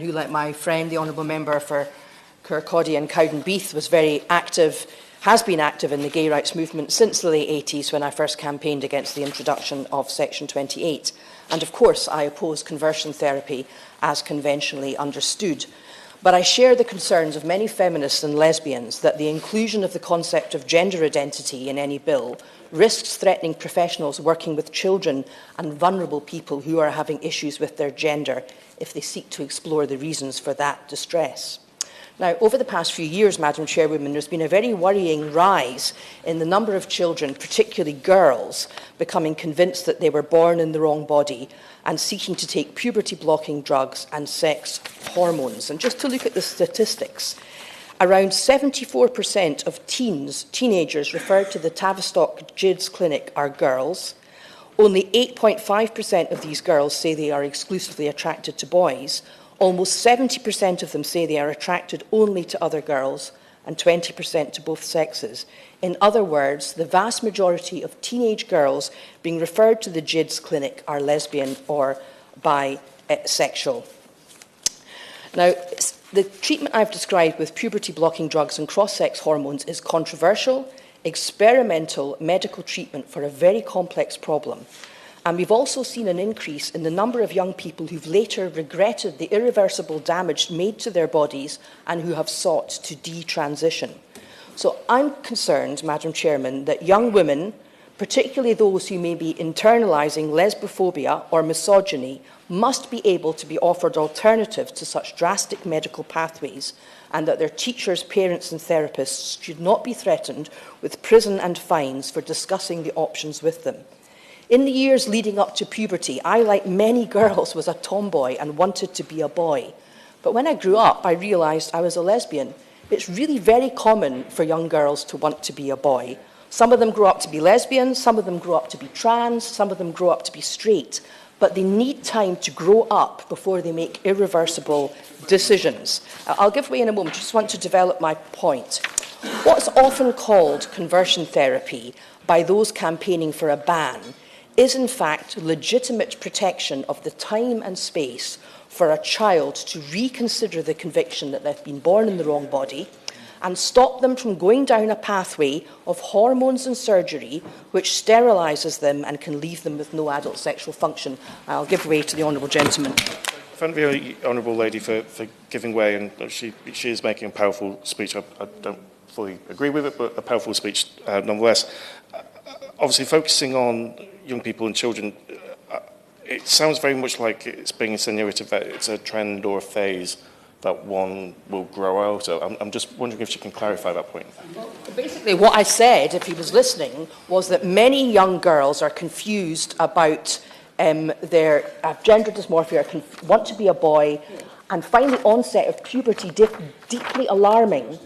who, like my friend, the Honourable Member for Kirkcaldy and Cowdenbeath, was very active, has been active in the gay rights movement since the late 80s, when I first campaigned against the introduction of Section 28. And of course, I oppose conversion therapy as conventionally understood. But I share the concerns of many feminists and lesbians that the inclusion of the concept of gender identity in any bill risks threatening professionals working with children and vulnerable people who are having issues with their gender if they seek to explore the reasons for that distress. Now, over the past few years, Madam Chairwoman, there's been a very worrying rise in the number of children, particularly girls, becoming convinced that they were born in the wrong body and seeking to take puberty-blocking drugs and sex hormones. And just to look at the statistics, around 74% of teenagers referred to the Tavistock GIDS clinic are girls. Only 8.5% of these girls say they are exclusively attracted to boys. Almost 70% of them say they are attracted only to other girls, and 20% to both sexes. In other words, the vast majority of teenage girls being referred to the GIDS clinic are lesbian or bisexual. Now, the treatment I've described with puberty-blocking drugs and cross-sex hormones is controversial, experimental medical treatment for a very complex problem. And we've also seen an increase in the number of young people who've later regretted the irreversible damage made to their bodies and who have sought to detransition. So I'm concerned, Madam Chairman, that young women, particularly those who may be internalising lesbophobia or misogyny, must be able to be offered alternatives to such drastic medical pathways, and that their teachers, parents and therapists should not be threatened with prison and fines for discussing the options with them. In the years leading up to puberty, I, like many girls, was a tomboy and wanted to be a boy. But when I grew up, I realised I was a lesbian. It's really very common for young girls to want to be a boy. Some of them grow up to be lesbians, some of them grow up to be trans, some of them grow up to be straight. But they need time to grow up before they make irreversible decisions. I'll give way in a moment. I just want to develop my point. What's often called conversion therapy by those campaigning for a ban is in fact legitimate protection of the time and space for a child to reconsider the conviction that they've been born in the wrong body and stop them from going down a pathway of hormones and surgery which sterilises them and can leave them with no adult sexual function. I'll give way to the honourable gentleman. Thank the honourable lady for giving way, and she is making a powerful speech. I don't fully agree with it, but a powerful speech nonetheless. Obviously, focusing on young people and children, it sounds very much like it's being insinuated that it's a trend or a phase that one will grow out of. I'm just wondering if you can clarify that point. Well, basically, what I said, if he was listening, was that many young girls are confused about their gender dysmorphia, want to be a boy, and find the onset of puberty deeply alarming.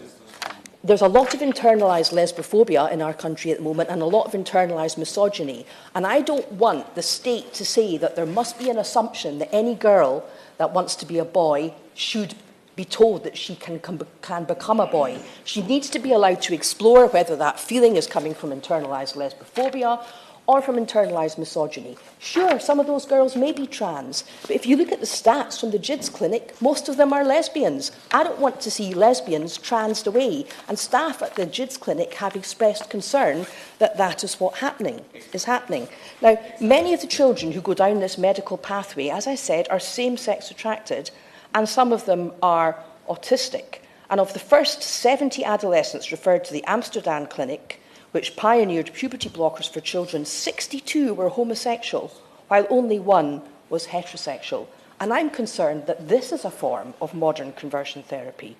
There's a lot of internalised lesbophobia in our country at the moment and a lot of internalised misogyny. And I don't want the state to say that there must be an assumption that any girl that wants to be a boy should be told that she can become a boy. She needs to be allowed to explore whether that feeling is coming from internalised lesbophobia or from internalised misogyny. Sure, some of those girls may be trans, but if you look at the stats from the GIDS clinic, most of them are lesbians. I don't want to see lesbians transed away, and staff at the GIDS clinic have expressed concern that that is what is happening. Now, many of the children who go down this medical pathway, as I said, are same-sex attracted, and some of them are autistic. And of the first 70 adolescents referred to the Amsterdam clinic, which pioneered puberty blockers for children, 62 were homosexual, while only one was heterosexual. And I'm concerned that this is a form of modern conversion therapy.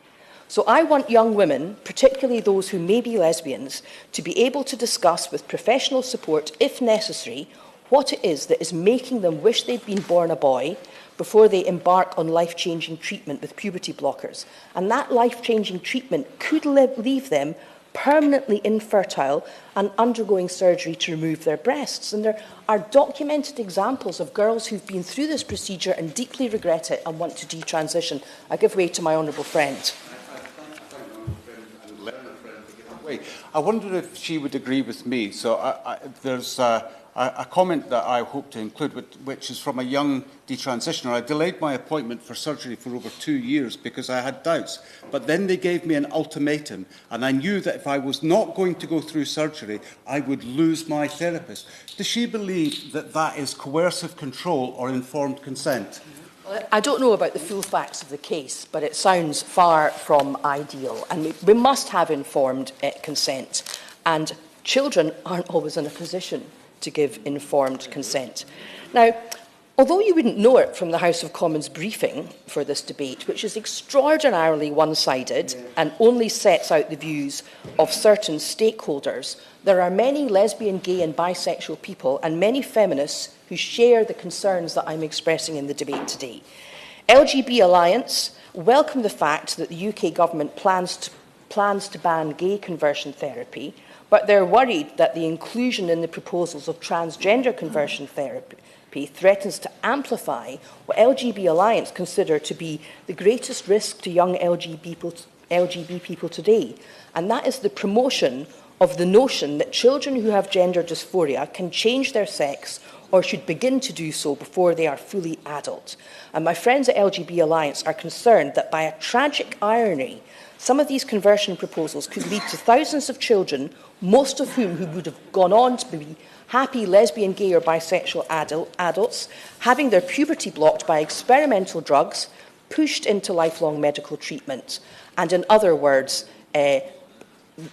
So I want young women, particularly those who may be lesbians, to be able to discuss with professional support, if necessary, what it is that is making them wish they'd been born a boy before they embark on life-changing treatment with puberty blockers. And that life-changing treatment could leave them permanently infertile and undergoing surgery to remove their breasts. And there are documented examples of girls who've been through this procedure and deeply regret it and want to detransition. I give way to my honourable friend. I wondered if she would agree with me. So a comment that I hope to include, which is from a young detransitioner. I delayed my appointment for surgery for over 2 years because I had doubts. But then they gave me an ultimatum, and I knew that if I was not going to go through surgery, I would lose my therapist. Does she believe that that is coercive control or informed consent? I don't know about the full facts of the case, but it sounds far from ideal. And we must have informed consent. And children aren't always in a position to give informed consent. Now, although you wouldn't know it from the House of Commons briefing for this debate, which is extraordinarily one-sided and only sets out the views of certain stakeholders, there are many lesbian, gay and bisexual people and many feminists who share the concerns that I'm expressing in the debate today. LGB Alliance welcome the fact that the UK government plans to ban gay conversion therapy, but they're worried that the inclusion in the proposals of transgender conversion therapy threatens to amplify what LGB Alliance consider to be the greatest risk to young LGBT people today, and that is the promotion of the notion that children who have gender dysphoria can change their sex or should begin to do so before they are fully adult. And my friends at LGB Alliance are concerned that by a tragic irony, some of these conversion proposals could lead to thousands of children, most of whom who would have gone on to be happy lesbian, gay or bisexual adults, having their puberty blocked by experimental drugs, pushed into lifelong medical treatment. And in other words,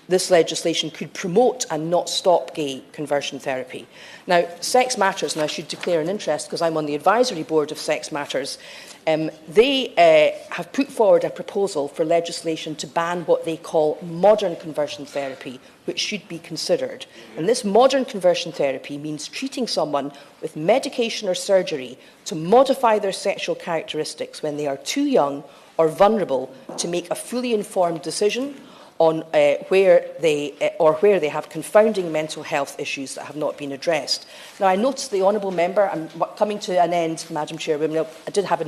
this legislation could promote and not stop gay conversion therapy. Now, Sex Matters, and I should declare an interest because I'm on the advisory board of Sex Matters, they have put forward a proposal for legislation to ban what they call modern conversion therapy, which should be considered. And this modern conversion therapy means treating someone with medication or surgery to modify their sexual characteristics when they are too young or vulnerable to make a fully informed decision on where they have confounding mental health issues that have not been addressed. Now, I notice the honourable member, I'm coming to an end, Madam Chairwoman. I did have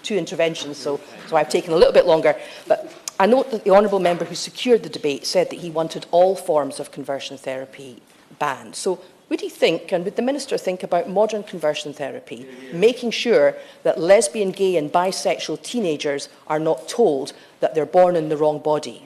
two interventions, so I've taken a little bit longer. But I note that the honourable member who secured the debate said that he wanted all forms of conversion therapy banned. So would he think, and would the Minister think about modern conversion therapy, making sure that lesbian, gay and bisexual teenagers are not told that they're born in the wrong body?